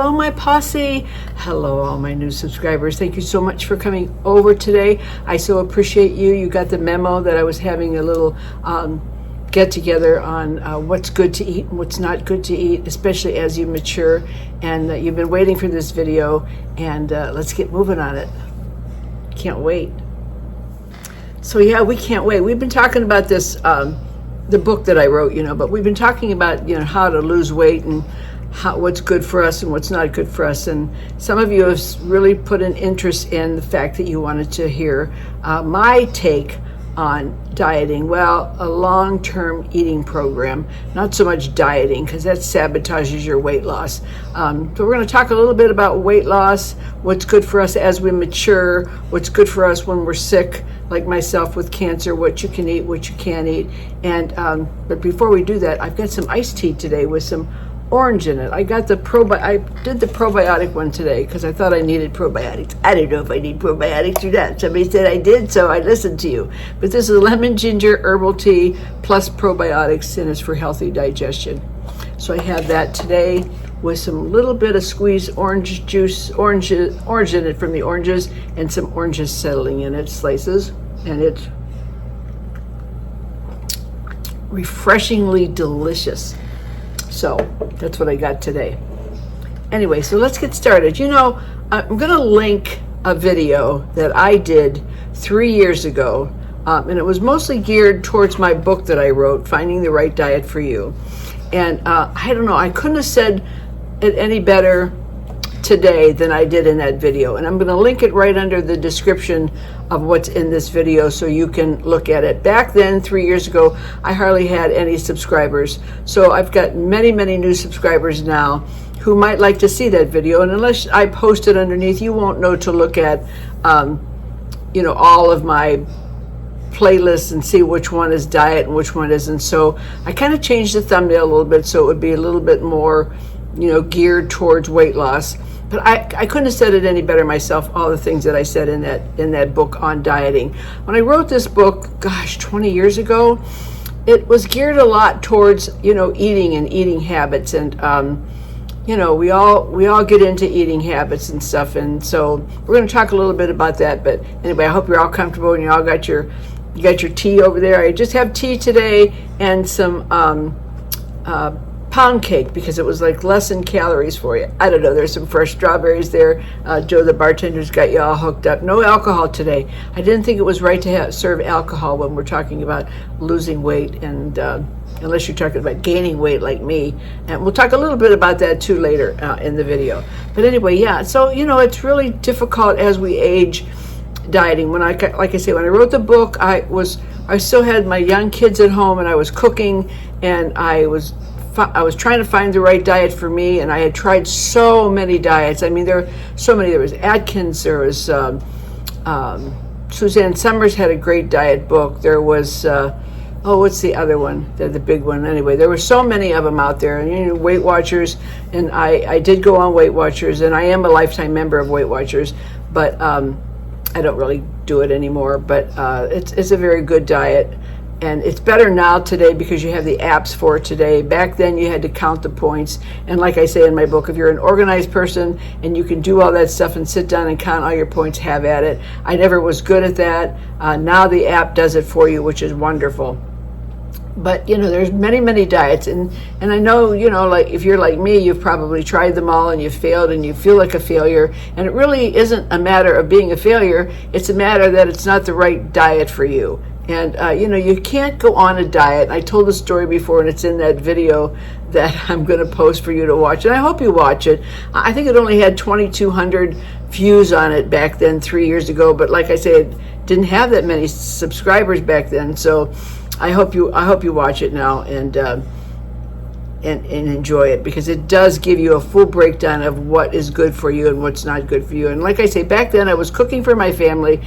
Hello, my posse. Hello, all my new subscribers. Thank you so much for coming over today. I so appreciate you. You got the memo that I was having a little get together on what's good to eat and what's not good to eat, especially as you mature. And you've been waiting for this video, and let's get moving on it. Can't wait. So yeah, we can't wait. We've been talking about this, the book that I wrote, but we've been talking about, how to lose weight and what's good for us and what's not good for us. And some of you have really put an interest in the fact that you wanted to hear my take on dieting. Well, a long-term eating program, not so much dieting, because that sabotages your weight loss. So we're going to talk a little bit about weight loss, what's good for us as we mature, what's good for us when we're sick, like myself with cancer, what you can eat, what you can't eat. And but before we do that, I've got some iced tea today with some orange in it. I did the probiotic one today because I thought I needed probiotics. I don't know if I need probiotics or not. Somebody said I did, so I listened to you. But this is lemon ginger herbal tea plus probiotics, and it's for healthy digestion. So I have that today with some little bit of squeezed orange juice, orange in it from the oranges, and some oranges settling in it, slices, and it's refreshingly delicious. So that's what I got today. Anyway, so let's get started. I'm going to link a video that I did 3 years ago, and it was mostly geared towards my book that I wrote, Finding the Right Diet for You. And I don't know, I couldn't have said it any better today than I did in that video. And I'm going to link it right under the description of what's in this video so you can look at it. Back then, 3 years ago, I hardly had any subscribers. So I've got many, many new subscribers now who might like to see that video. And unless I post it underneath, you won't know to look at, all of my playlists and see which one is diet and which one isn't. So I kind of changed the thumbnail a little bit so it would be a little bit more, geared towards weight loss. But I couldn't have said it any better myself, all the things that I said in that book on dieting. When I wrote this book, 20 years ago, it was geared a lot towards, eating and eating habits. And, we all get into eating habits and stuff. And so we're going to talk a little bit about that. But anyway, I hope you're all comfortable and you all got your tea over there. I just have tea today and some pound cake because it was like less in calories for you. I don't know. There's some fresh strawberries there. Joe, the bartender's got you all hooked up. No alcohol today. I didn't think it was right to serve alcohol when we're talking about losing weight, and unless you're talking about gaining weight like me. And we'll talk a little bit about that too later in the video. But anyway, yeah. So it's really difficult as we age dieting. When I wrote the book, I still had my young kids at home, and I was cooking, and I was trying to find the right diet for me, and I had tried so many diets. I mean, there were so many. There was Atkins, there was Suzanne Summers had a great diet book. There was, what's the other one? The big one. Anyway, there were so many of them out there, and Weight Watchers, and I did go on Weight Watchers, and I am a lifetime member of Weight Watchers, but I don't really do it anymore. But it's a very good diet. And it's better now today because you have the apps for it today. Back then you had to count the points. And like I say in my book, if you're an organized person and you can do all that stuff and sit down and count all your points, have at it. I never was good at that. Now the app does it for you, which is wonderful. But, there's many, many diets. And I know, like if you're like me, you've probably tried them all and you've failed and you feel like a failure. And it really isn't a matter of being a failure. It's a matter that it's not the right diet for you. And, you can't go on a diet. I told the story before, and it's in that video that I'm going to post for you to watch. And I hope you watch it. I think it only had 2,200 views on it back then, 3 years ago. But like I said, it didn't have that many subscribers back then. So I hope you watch it now and enjoy it, because it does give you a full breakdown of what is good for you and what's not good for you. And like I say, back then I was cooking for my family,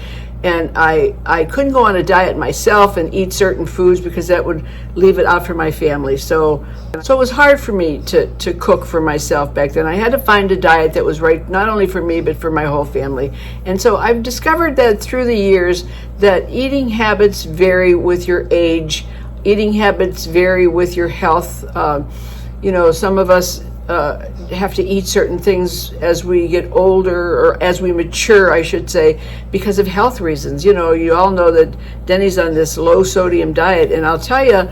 and I couldn't go on a diet myself and eat certain foods because that would leave it out for my family. So it was hard for me to cook for myself back then. I had to find a diet that was right not only for me but for my whole family. And so I've discovered that through the years that eating habits vary with your age. Eating habits vary with your health. Some of us have to eat certain things as we get older, or as we mature, I should say, because of health reasons. You know, you all know that Denny's on this low sodium diet, and I'll tell you,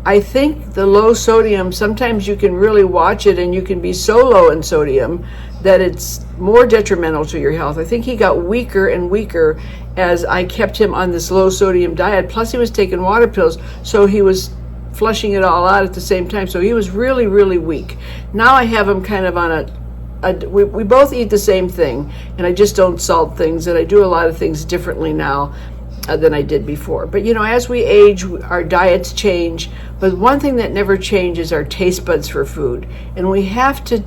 I think the low sodium, sometimes you can really watch it and you can be so low in sodium that it's more detrimental to your health. I think he got weaker and weaker as I kept him on this low sodium diet. Plus he was taking water pills, so he was flushing it all out at the same time. So he was really, really weak. Now I have him kind of on we both eat the same thing, and I just don't salt things, and I do a lot of things differently now than I did before. But you know, as we age, our diets change. But one thing that never changes are taste buds for food, and we have to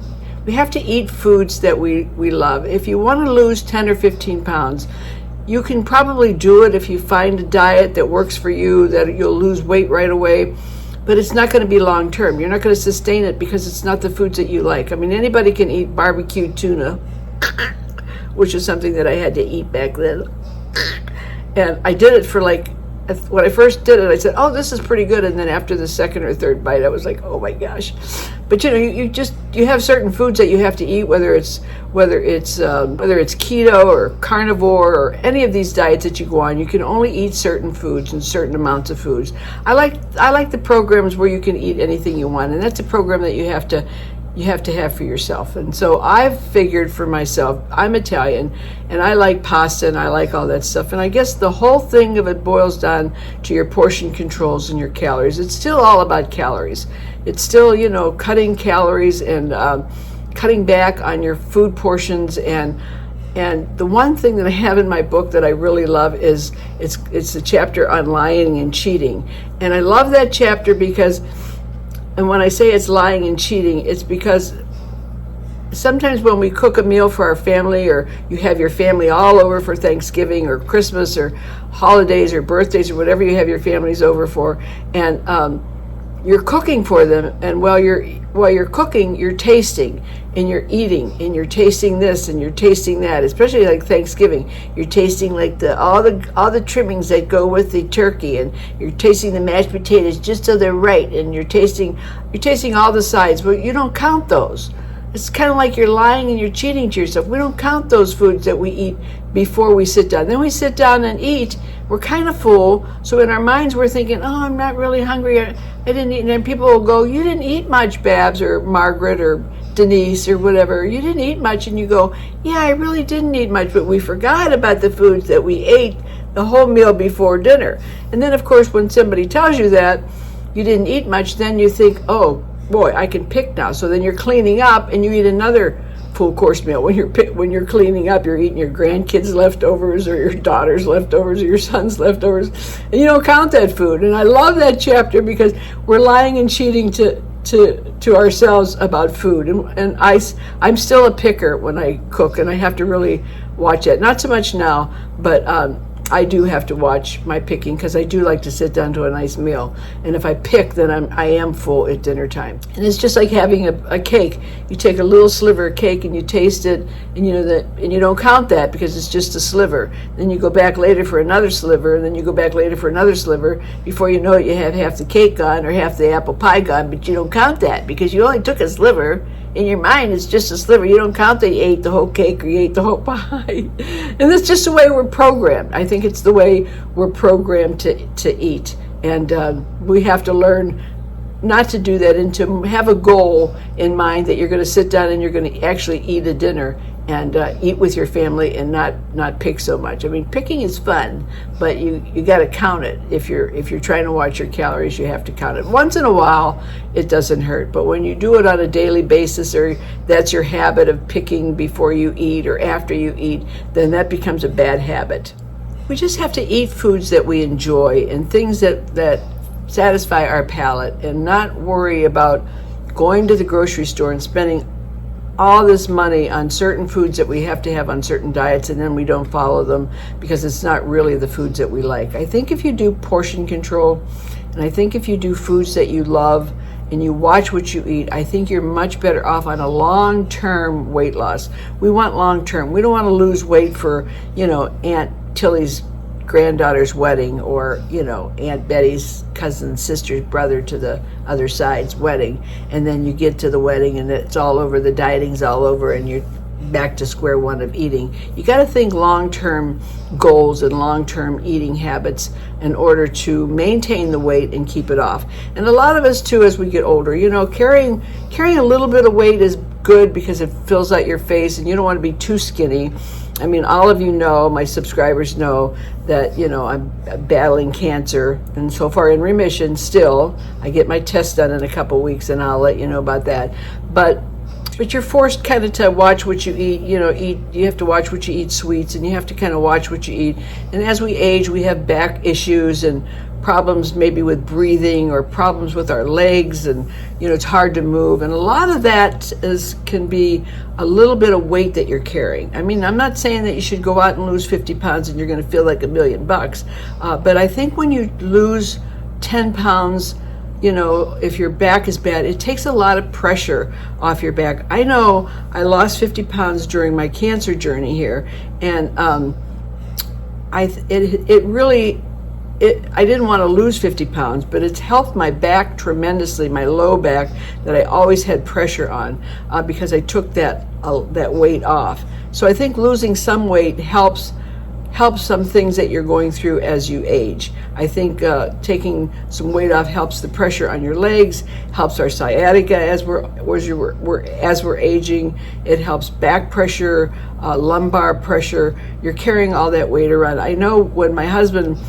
eat foods that we love. If you want to lose 10 or 15 pounds, you can probably do it if you find a diet that works for you, that you'll lose weight right away. But it's not going to be long term. You're not going to sustain it because it's not the foods that you like. I mean, anybody can eat barbecue tuna, which is something that I had to eat back then. And I did it for when I first did it, I said, oh, this is pretty good. And then after the second or third bite, I was like, oh my gosh. But you know, you have certain foods that you have to eat, whether it's keto or carnivore or any of these diets that you go on. You can only eat certain foods and certain amounts of foods. I like the programs where you can eat anything you want, and that's a program that you have to have for yourself. And so I've figured for myself, I'm Italian and I like pasta and I like all that stuff. And I guess the whole thing of it boils down to your portion controls and your calories. It's still all about calories. It's still, you know, cutting calories and cutting back on your food portions. And the one thing that I have in my book that I really love is it's a chapter on lying and cheating. And I love that chapter because, and when I say it's lying and cheating, it's because sometimes when we cook a meal for our family, or you have your family all over for Thanksgiving or Christmas or holidays or birthdays or whatever you have your families over for, and you're cooking for them, and while you're cooking, you're tasting and you're eating and you're tasting this and you're tasting that. Especially like Thanksgiving, you're tasting like all the trimmings that go with the turkey, and you're tasting the mashed potatoes just so they're right, and you're tasting all the sides. But you don't count those. It's kind of like you're lying and you're cheating to yourself. We don't count those foods that we eat before we sit down. Then we sit down and eat. We're kind of full. So in our minds, we're thinking, oh, I'm not really hungry. I didn't eat. And then people will go, you didn't eat much, Babs or Margaret or Denise or whatever. You didn't eat much. And you go, yeah, I really didn't eat much. But we forgot about the foods that we ate the whole meal before dinner. And then, of course, when somebody tells you that you didn't eat much, then you think, oh, boy, I can pick now. So then you're cleaning up and you eat another full course meal. When you're cleaning up, you're eating your grandkids' leftovers or your daughter's leftovers or your son's leftovers, and you don't count that food. And I love that chapter because we're lying and cheating to ourselves about food. And I'm still a picker when I cook, and I have to really watch it. Not so much now, but I do have to watch my picking because I do like to sit down to a nice meal. And if I pick, then I am full at dinner time. And it's just like having a cake. You take a little sliver of cake and you taste it, and you know that, and you don't count that because it's just a sliver. Then you go back later for another sliver, and then you go back later for another sliver. Before you know it, you have half the cake gone or half the apple pie gone, but you don't count that because you only took a sliver. In your mind, it's just a sliver. You don't count that you ate the whole cake or you ate the whole pie. And that's just the way we're programmed. I think it's the way we're programmed to eat. And we have to learn not to do that, and to have a goal in mind that you're going to sit down and you're going to actually eat a dinner and eat with your family and not pick so much. I mean, picking is fun, but you got to count it. If you're trying to watch your calories, you have to count it. Once in a while, it doesn't hurt. But when you do it on a daily basis, or that's your habit of picking before you eat or after you eat, then that becomes a bad habit. We just have to eat foods that we enjoy and things that satisfy our palate, and not worry about going to the grocery store and spending all this money on certain foods that we have to have on certain diets, and then we don't follow them because it's not really the foods that we like. I think if you do portion control, and I think if you do foods that you love and you watch what you eat, I think you're much better off on a long-term weight loss. We want long-term. We don't want to lose weight for, Aunt Tilly's granddaughter's wedding, or Aunt Betty's cousin's sister's brother to the other side's wedding, and then you get to the wedding and it's all over, the dieting's all over, and you're back to square one of eating. You got to think long-term goals and long-term eating habits in order to maintain the weight and keep it off. And a lot of us too, as we get older, carrying a little bit of weight is good because it fills out your face, and you don't want to be too skinny. I mean, all of you know, my subscribers know that, I'm battling cancer and so far in remission still. I get my test done in a couple weeks and I'll let you know about that. But you're forced kind of to watch what you eat. You have to watch what you eat, sweets, and you have to kind of watch what you eat. And as we age, we have back issues and problems maybe with breathing or problems with our legs, and it's hard to move. And a lot of that can be a little bit of weight that you're carrying. I mean, I'm not saying that you should go out and lose 50 pounds and you're going to feel like $1 million, but I think when you lose 10 pounds, if your back is bad, it takes a lot of pressure off your back. I know I lost 50 pounds during my cancer journey here, and I didn't want to lose 50 pounds, but it's helped my back tremendously, my low back that I always had pressure on, because I took that weight off. So I think losing some weight helps some things that you're going through as you age. I think taking some weight off helps the pressure on your legs, helps our sciatica as we're aging. It helps back pressure, lumbar pressure. You're carrying all that weight around. I know when my husband's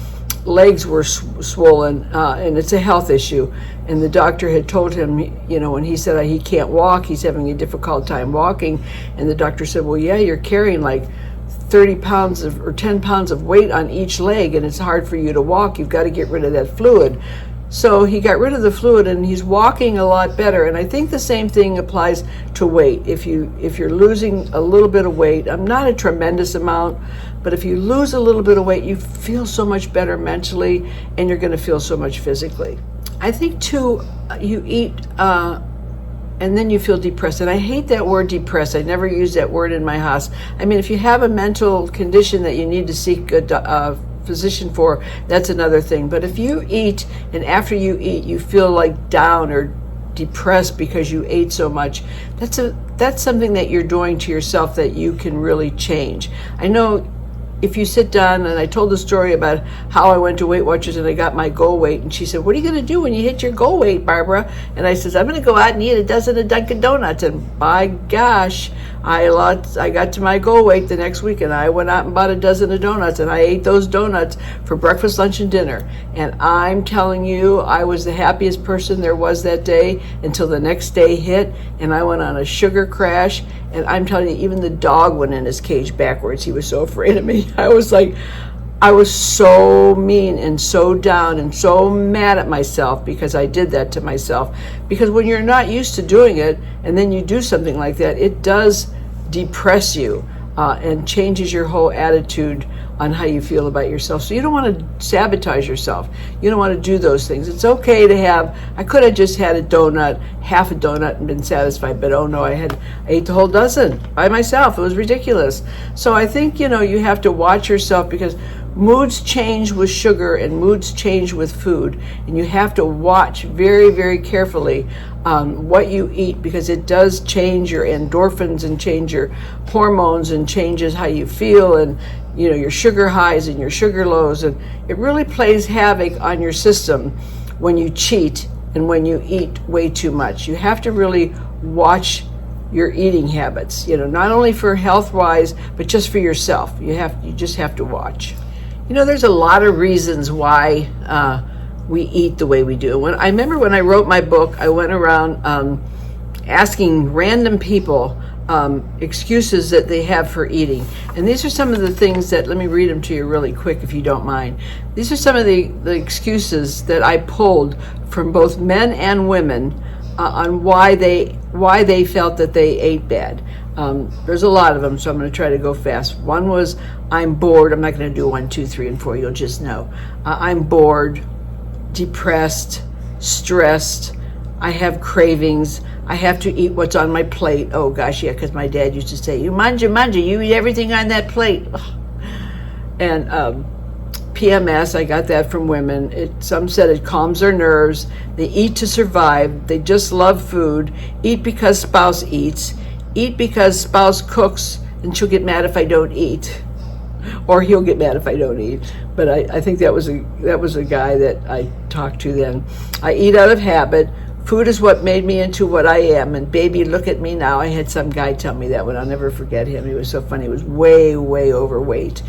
legs were swollen, and it's a health issue, and the doctor had told him, when he said he can't walk, he's having a difficult time walking, and the doctor said, well, yeah, you're carrying like 30 pounds or 10 pounds of weight on each leg, and it's hard for you to walk. You've got to get rid of that fluid. So he got rid of the fluid, and he's walking a lot better. And I think the same thing applies to weight. If you're losing a little bit of weight, not a tremendous amount, but if you lose a little bit of weight, you feel so much better mentally, and you're going to feel so much physically. I think too, you eat and then you feel depressed. And I hate that word depressed. I never use that word in my house. I mean, if you have a mental condition that you need to seek a physician for, that's another thing. But if you eat, and after you eat, you feel like down or depressed because you ate so much, that's something that you're doing to yourself that you can really change. I know if you sit down, and I told the story about how I went to Weight Watchers and I got my goal weight, and she said, what are you going to do when you hit your goal weight, Barbara? And I said, I'm going to go out and eat a dozen of Dunkin' Donuts. And by gosh, I got to my goal weight the next week, and I went out and bought a dozen of donuts, and I ate those donuts for breakfast, lunch, and dinner. And I'm telling you, I was the happiest person there was that day until the next day hit, and I went on a sugar crash. And I'm telling you, even the dog went in his cage backwards. He was so afraid of me. I was so mean and so down and so mad at myself because I did that to myself. Because when you're not used to doing it, and then you do something like that, it does depress you and changes your whole attitude on how you feel about yourself. So you don't want to sabotage yourself. You don't want to do those things. It's okay to have, I could have just had a donut, half a donut, and been satisfied, but oh no, I ate the whole dozen by myself. It was ridiculous. So I think, you have to watch yourself, because moods change with sugar and moods change with food, and you have to watch very, very carefully what you eat, because it does change your endorphins and change your hormones and changes how you feel, and your sugar highs and your sugar lows, and it really plays havoc on your system when you cheat and when you eat way too much. You have to really watch your eating habits, not only for health-wise, but just for yourself. You just have to watch. There's a lot of reasons why we eat the way we do. I remember when I wrote my book, I went around asking random people excuses that they have for eating. And these are some of the things that, let me read them to you really quick if you don't mind. These are some of the excuses that I pulled from both men and women on why they felt that they ate bad. There's a lot of them, so I'm going to try to go fast. One was, I'm bored. I'm not going to do 1, 2, 3, and 4. You'll just know. I'm bored, depressed, stressed. I have cravings. I have to eat what's on my plate. Oh gosh, yeah, because my dad used to say, you manja, you eat everything on that plate. And PMS. I got that from women. Some said it calms their nerves. They eat to survive. They just love food. Eat because spouse eats. Eat because spouse cooks, and she'll get mad if I don't eat, or he'll get mad if I don't eat. But I think that was a guy that I talked to then. I eat out of habit. Food is what made me into what I am. And baby, look at me now. I had some guy tell me that one. I'll never forget him. He was so funny. He was way, way overweight.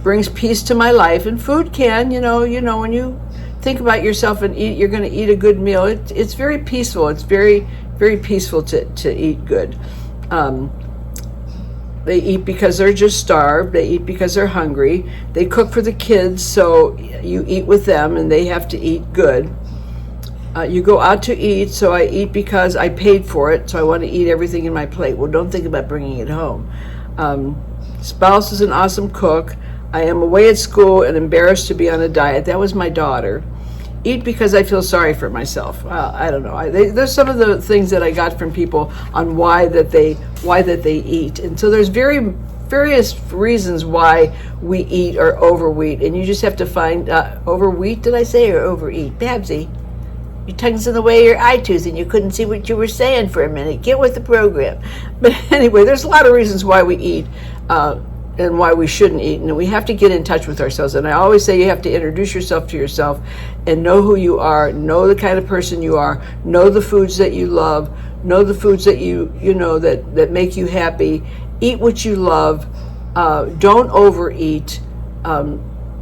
Brings peace to my life. And food can, when you think about yourself and eat, you're going to eat a good meal. It's very peaceful. It's very, very peaceful to eat good. They eat because they're just starved. They eat because they're hungry. They cook for the kids, so you eat with them, and they have to eat good. You go out to eat, so I eat because I paid for it, so I want to eat everything in my plate. Well, don't think about bringing it home. Spouse is an awesome cook. I am away at school and embarrassed to be on a diet. That was my daughter. Eat because I feel sorry for myself. I don't know. There's some of the things that I got from people on why that they eat, and so there's various reasons why we eat or overeat, and you just have to find overeat. Did I say or overeat, Babsy? Your tongue's in the way of your eye tooth, and you couldn't see what you were saying for a minute. Get with the program. But anyway, there's a lot of reasons why we eat. And why we shouldn't eat, and we have to get in touch with ourselves. And I always say you have to introduce yourself to yourself and know who you are, know the kind of person you are, know the foods that you love, know the foods that you know that make you happy. Eat what you love. Don't overeat.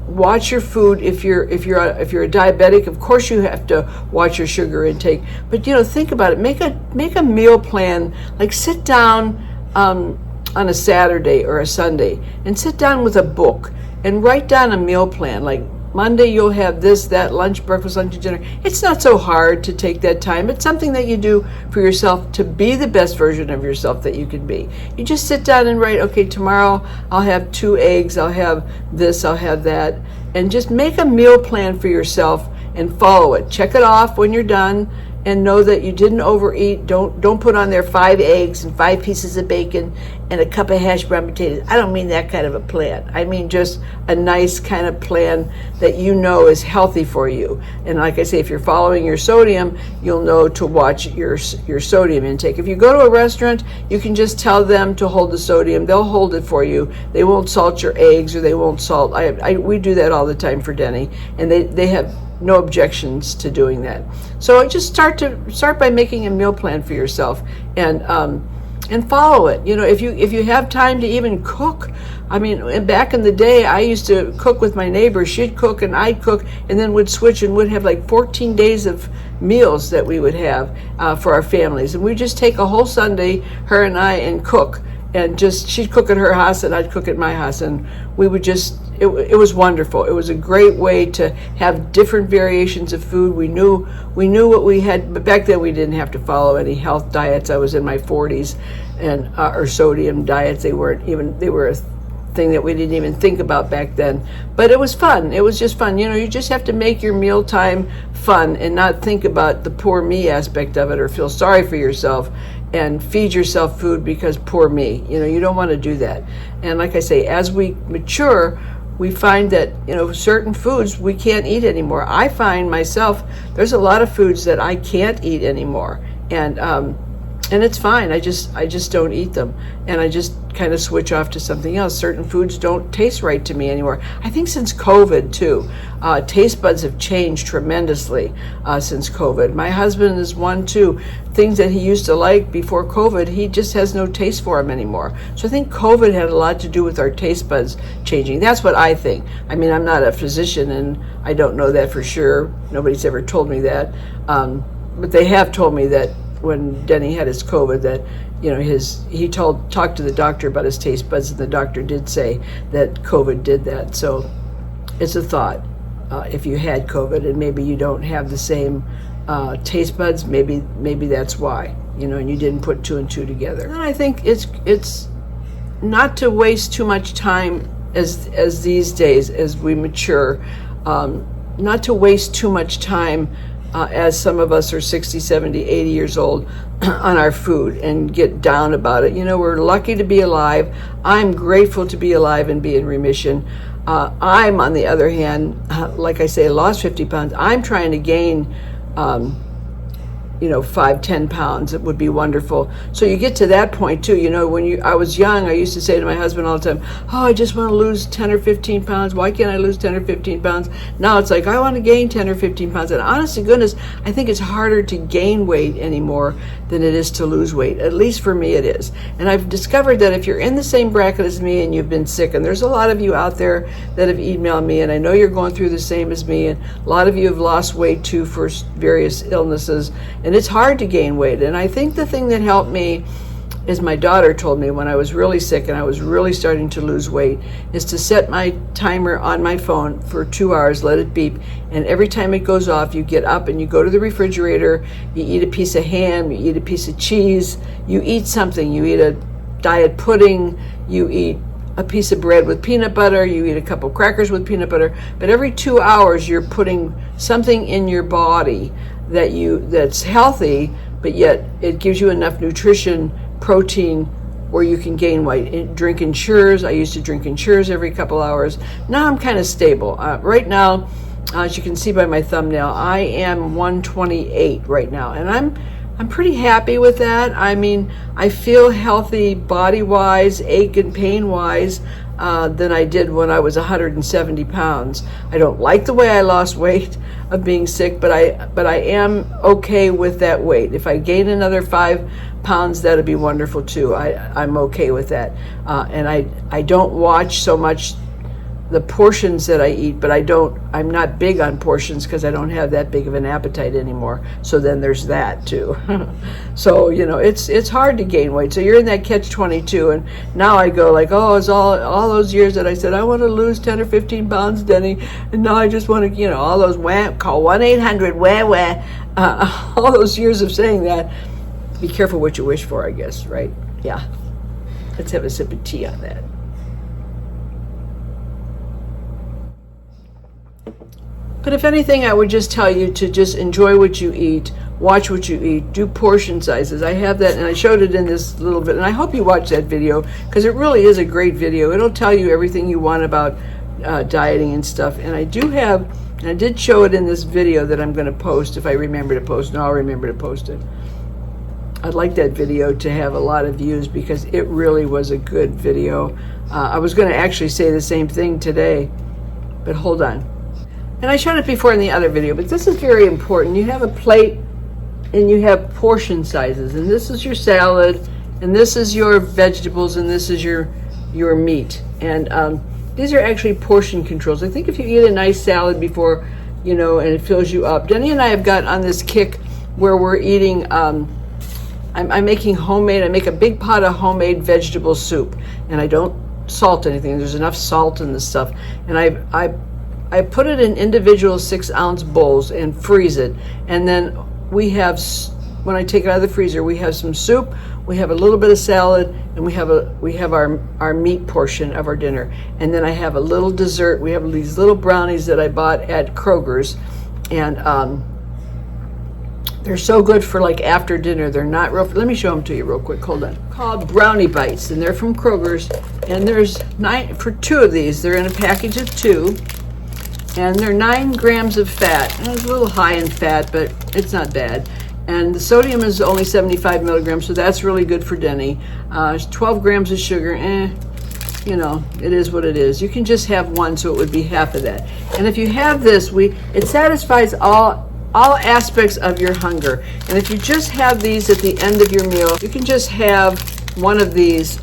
Watch your food. If you're a diabetic, of course you have to watch your sugar intake. But think about it. Make a meal plan. Like sit down on a Saturday or a Sunday and sit down with a book and write down a meal plan. Like Monday you'll have this, that, lunch, breakfast, lunch, and dinner. It's not so hard to take that time. It's something that you do for yourself to be the best version of yourself that you can be. You just sit down and write, okay, tomorrow I'll have 2 eggs, I'll have this, I'll have that, and just make a meal plan for yourself and follow it. Check it off when you're done and know that you didn't overeat. Don't put on there 5 eggs and 5 pieces of bacon and a cup of hash brown potatoes. I don't mean that kind of a plan. I mean just a nice kind of plan that you know is healthy for you. And like I say, if you're following your sodium, you'll know to watch your sodium intake. If you go to a restaurant, you can just tell them to hold the sodium. They'll hold it for you. They won't salt your eggs, or they won't salt. We do that all the time for Denny, and they have no objections to doing that. So just start by making a meal plan for yourself and follow it. If you have time to even cook. I mean, back in the day, I used to cook with my neighbor. She'd cook and I'd cook, and then would switch and would have like 14 days of meals that we would have for our families. And we'd just take a whole Sunday, her and I, and cook. And she'd cook at her house and I'd cook at my house, and we would it was wonderful. It was a great way to have different variations of food. We knew what we had, but back then we didn't have to follow any health diets. I was in my 40s, and or sodium diets. They were a thing that we didn't even think about back then. But it was fun. It was just fun. You just have to make your mealtime fun and not think about the poor me aspect of it or feel sorry for yourself and feed yourself food because poor me. You don't want to do that. And like I say, as we mature, we find that certain foods we can't eat anymore. I find myself, there's a lot of foods that I can't eat anymore, and it's fine. I just don't eat them, and I just kind of switch off to something else. Certain foods don't taste right to me anymore. I think since COVID too, taste buds have changed tremendously since COVID. My husband is one too. Things that he used to like before COVID, he just has no taste for them anymore. So I think COVID had a lot to do with our taste buds changing. That's what I think. I mean, I'm not a physician, and I don't know that for sure. Nobody's ever told me that, but they have told me that when Denny had his COVID, that he talked to the doctor about his taste buds, and the doctor did say that COVID did that. So it's a thought. If you had COVID and maybe you don't have the same taste buds, maybe that's why, and you didn't put 2 and 2 together. And I think it's not to waste too much time as these days as we mature, not to waste too much time as some of us are 60, 70, 80 years old on our food and get down about it. You know, we're lucky to be alive. I'm grateful to be alive and be in remission. I'm, on the other hand, like I say, lost 50 pounds. I'm trying to gain 5-10 pounds. It would be wonderful. So you get to that point too. You know, when I was young, I used to say to my husband all the time, oh, I just want to lose 10 or 15 pounds. Why can't I lose 10 or 15 pounds? Now it's like, I want to gain 10 or 15 pounds. And honest to goodness, I think it's harder to gain weight anymore than it is to lose weight. At least for me it is. And I've discovered that if you're in the same bracket as me and you've been sick, and there's a lot of you out there that have emailed me, and I know you're going through the same as me, and a lot of you have lost weight too for various illnesses, and it's hard to gain weight. And I think the thing that helped me is my daughter told me when I was really sick and I was really starting to lose weight, is to set my timer on my phone for 2 hours, let it beep, and every time it goes off, you get up and you go to the refrigerator, you eat a piece of ham, you eat a piece of cheese, you eat something, you eat a diet pudding, you eat a piece of bread with peanut butter, you eat a couple crackers with peanut butter, but every 2 hours you're putting something in your body that's healthy, but yet it gives you enough nutrition, protein, where you can gain weight. Drink Ensures. I used to drink Ensures every couple hours. Now I'm kind of stable. Right now, as you can see by my thumbnail, I am 128 right now, and I'm pretty happy with that. I mean, I feel healthy body-wise, ache and pain-wise, than I did when I was 170 pounds. I don't like the way I lost weight of being sick, but I am okay with that weight. If I gain another 5 pounds, that'd be wonderful too. I'm okay with that. And I don't watch so much the portions that I eat, but I'm not big on portions because I don't have that big of an appetite anymore. So then there's that too. So, you know, it's hard to gain weight. So you're in that catch-22, and now I go like, oh, it's all those years that I said, I want to lose 10 or 15 pounds, Denny, and now I just want to, you know, all those call 1-800 all those years of saying that. Be careful what you wish for, I guess, right? Yeah. Let's have a sip of tea on that. But if anything, I would just tell you to just enjoy what you eat, watch what you eat, do portion sizes. I have that, and I showed it in this little bit, and I hope you watch that video because it really is a great video. It'll tell you everything you want about dieting and stuff. And I did show it in this video that I'm going to post if I remember to post, and I'll remember to post it. I'd like that video to have a lot of views because it really was a good video. I was going to actually say the same thing today, but hold on. And I showed it before in the other video, but this is very important. You have a plate and you have portion sizes, and this is your salad, and this is your vegetables, and this is your meat. And these are actually portion controls. I think if you eat a nice salad before, you know, and it fills you up. Denny and I have got on this kick where we're eating, I'm making homemade, I make a big pot of homemade vegetable soup, and I don't salt anything. There's enough salt in this stuff. And I put it in individual 6-ounce bowls and freeze it. And then we have, when I take it out of the freezer, we have some soup, we have a little bit of salad, and we have our meat portion of our dinner. And then I have a little dessert. We have these little brownies that I bought at Kroger's, and they're so good for like after dinner. They're not real. Let me show them to you real quick. Hold on. Called Brownie Bites, and they're from Kroger's. And there's 9 for 2 of these. They're in a package of 2. And they're 9 grams of fat. And it's a little high in fat, but it's not bad. And the sodium is only 75 milligrams, so that's really good for Denny. 12 grams of sugar, you know, it is what it is. You can just have 1, so it would be half of that. And if you have this, it satisfies all aspects of your hunger. And if you just have these at the end of your meal, you can just have one of these.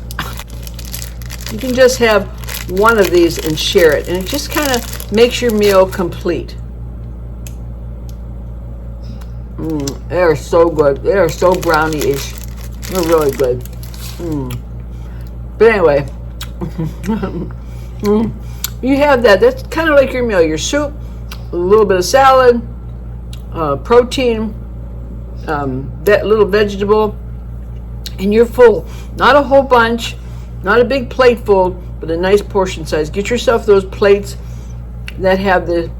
You can just have one of these and share it, and it just kind of makes your meal complete. They are so good. They are so brownie-ish. They're really good. But anyway, you have that. That's kind of like your meal. Your soup, a little bit of salad, protein, that little vegetable, and you're full. Not a whole bunch, not a big plate full, but a nice portion size. Get yourself those plates that have the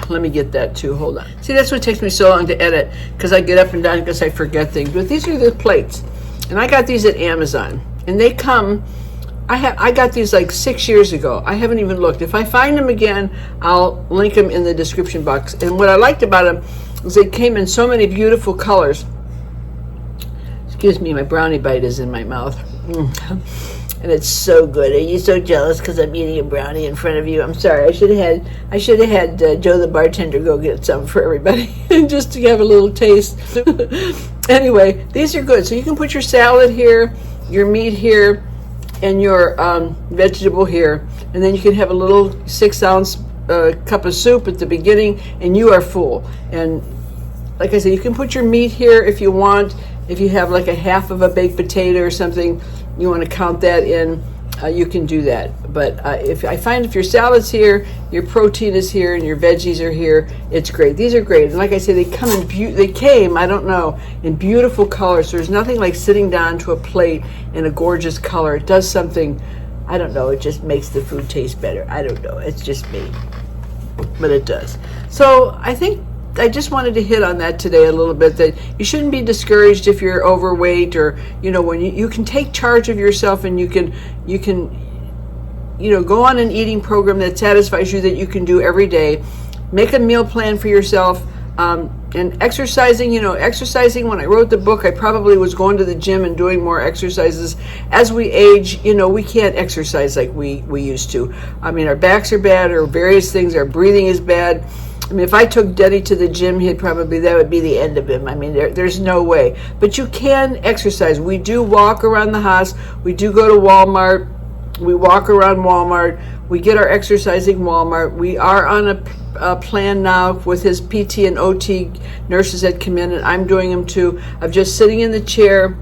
Let me get that too. Hold on. See, that's what takes me so long to edit, because I get up and down because I forget things. But these are the plates, and I got these at Amazon, and they come. I got these like 6 years ago. I haven't even looked. If I find them again, I'll link them in the description box. And what I liked about them is they came in so many beautiful colors. Excuse me, my brownie bite is in my mouth. And it's so good. Are you so jealous because I'm eating a brownie in front of you? I'm sorry. I should have had Joe the bartender go get some for everybody just to have a little taste. Anyway, these are good. So you can put your salad here, your meat here, and your vegetable here, and then you can have a little 6-ounce cup of soup at the beginning, and you are full. And like I said, you can put your meat here if you want. If you have like a half of a baked potato or something, you want to count that in, you can do that. But if your salad's here, your protein is here, and your veggies are here, it's great. These are great. And like I say, they came, I don't know, in beautiful colors. So there's nothing like sitting down to a plate in a gorgeous color. It does something, I don't know, it just makes the food taste better. I don't know, it's just me, but it does. So I think I just wanted to hit on that today a little bit, that you shouldn't be discouraged if you're overweight, or when you can take charge of yourself, and you can go on an eating program that satisfies you, that you can do every day. Make a meal plan for yourself. And exercising, when I wrote the book, I probably was going to the gym and doing more exercises. As we age, we can't exercise like we used to. I mean, our backs are bad, or various things, our breathing is bad. I mean, if I took Denny to the gym, that would be the end of him. I mean, there's no way. But you can exercise. We do walk around the house. We do go to Walmart. We walk around Walmart. We get our exercise in Walmart. We are on a plan now with his PT and OT nurses that come in, and I'm doing them too, of just sitting in the chair.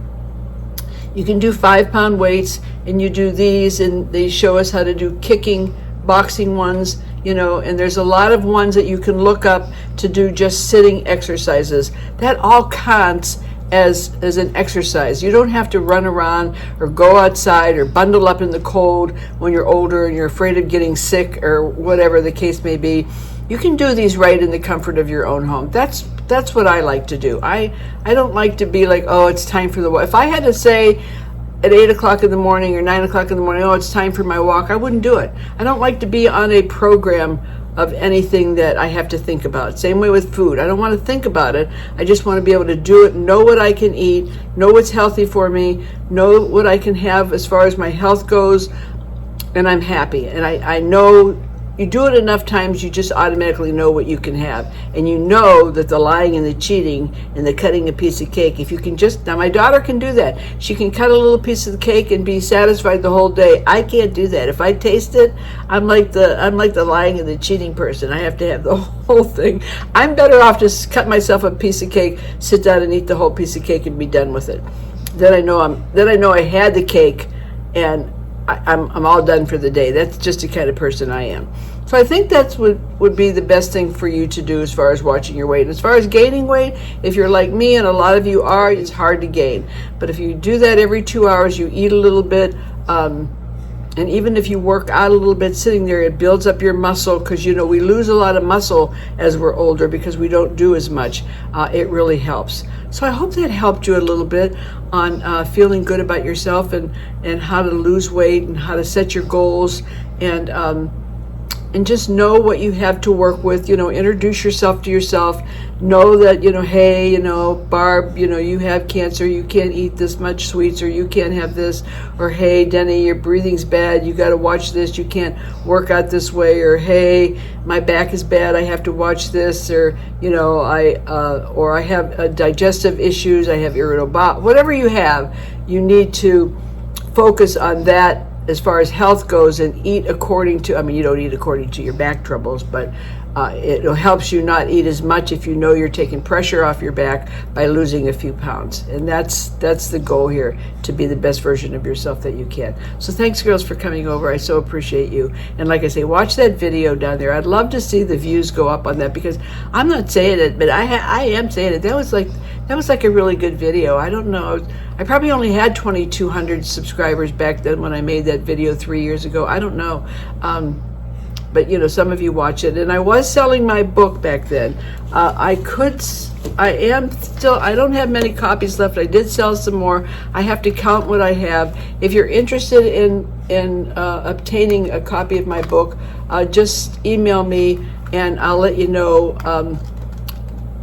You can do 5-pound weights, and you do these, and they show us how to do kicking, boxing ones, and there's a lot of ones that you can look up to do just sitting exercises. That all counts as an exercise. You don't have to run around or go outside or bundle up in the cold when you're older and you're afraid of getting sick or whatever the case may be. You can do these right in the comfort of your own home. That's what I like to do. I don't like to be like, oh, it's time for the walk. If I had to say at 8 o'clock in the morning or 9 o'clock in the morning, oh, it's time for my walk, I wouldn't do it. I don't like to be on a program of anything that I have to think about. Same way with food. I don't want to think about it. I just want to be able to do it, know what I can eat, know what's healthy for me, know what I can have as far as my health goes, and I'm happy. And I know you do it enough times, you just automatically know what you can have. And you know that the lying and the cheating and the cutting a piece of cake, if you can now my daughter can do that. She can cut a little piece of the cake and be satisfied the whole day. I can't do that. If I taste it, I'm like the lying and the cheating person. I have to have the whole thing. I'm better off just cut myself a piece of cake, sit down and eat the whole piece of cake and be done with it. Then I know I had the cake, and I'm all done for the day. That's just the kind of person I am. So I think that's what would be the best thing for you to do as far as watching your weight. As far as gaining weight, if you're like me, and a lot of you are, it's hard to gain. But if you do that every 2 hours, you eat a little bit, and even if you work out a little bit sitting there, it builds up your muscle, because we lose a lot of muscle as we're older because we don't do as much. It really helps. So I hope that helped you a little bit on feeling good about yourself, and how to lose weight, and how to set your goals, and just know what you have to work with. Introduce yourself to yourself. Know that, hey, Barb, you have cancer, you can't eat this much sweets, or you can't have this, or hey, Denny, your breathing's bad, you got to watch this, you can't work out this way, or hey, my back is bad, I have to watch this, or I have digestive issues, I have irritable bowel. Whatever you have, you need to focus on that as far as health goes, and eat according to, you don't eat according to your back troubles, but it helps you not eat as much if you know you're taking pressure off your back by losing a few pounds. And that's the goal here, to be the best version of yourself that you can. So thanks, girls, for coming over. I so appreciate you. And like I say, watch that video down there. I'd love to see the views go up on that, because I'm not saying it, but I am saying it. That was like a really good video. I don't know. I probably only had 2,200 subscribers back then when I made that video 3 years ago. I don't know. but you know, some of you watch it. And I was selling my book back then. I don't have many copies left. I did sell some more. I have to count what I have. If you're interested in obtaining a copy of my book, just email me and I'll let you know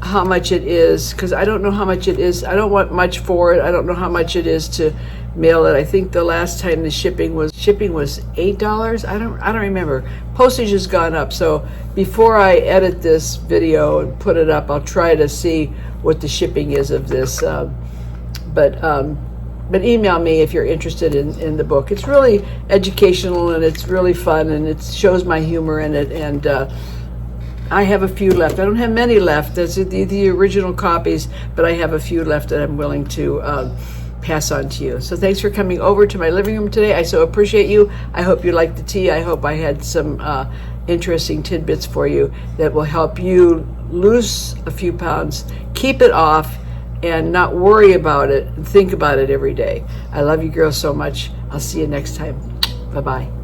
how much it is, because I don't know how much it is. I don't want much for it. I don't know how much it is to mail it. I think the last time the shipping was $8. I don't remember. Postage has gone up, so before I edit this video and put it up, I'll try to see what the shipping is of this. But email me if you're interested in the book. It's really educational and it's really fun and it shows my humor in it. And I have a few left. I don't have many left. That's the original copies, but I have a few left that I'm willing to pass on to you. So thanks for coming over to my living room today. I so appreciate you. I hope you liked the tea. I hope I had some interesting tidbits for you that will help you lose a few pounds, keep it off, and not worry about it and think about it every day. I love you girls so much. I'll see you next time. Bye-bye.